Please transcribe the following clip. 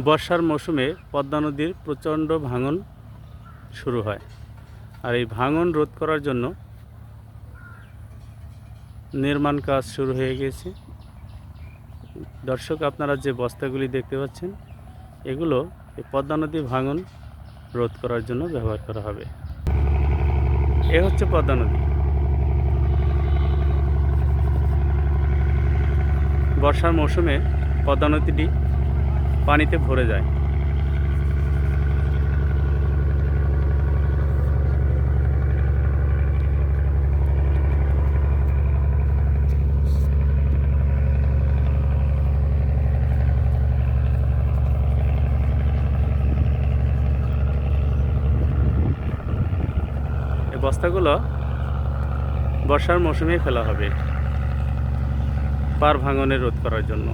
বর্ষার মৌসুমে পদ্মা নদীর প্রচণ্ড ভাঙন শুরু হয়। আর এই ভাঙন রোধ করার জন্য নির্মাণ কাজ শুরু হয়ে গেছে। দর্শক, আপনারা যে বস্তাগুলি দেখতে পাচ্ছেন, এগুলো এই পদ্মা নদী ভাঙন রোধ করার জন্য ব্যবহার করা হবে। এ হচ্ছে পদ্মা নদী। বর্ষার মৌসুমে পদ্মা নদীটি পানিতে ভরে যায়। এই বস্তাগুলো বর্ষার মৌসুমে ফেলা হবে পার ভাঙনে রোধ করার জন্য।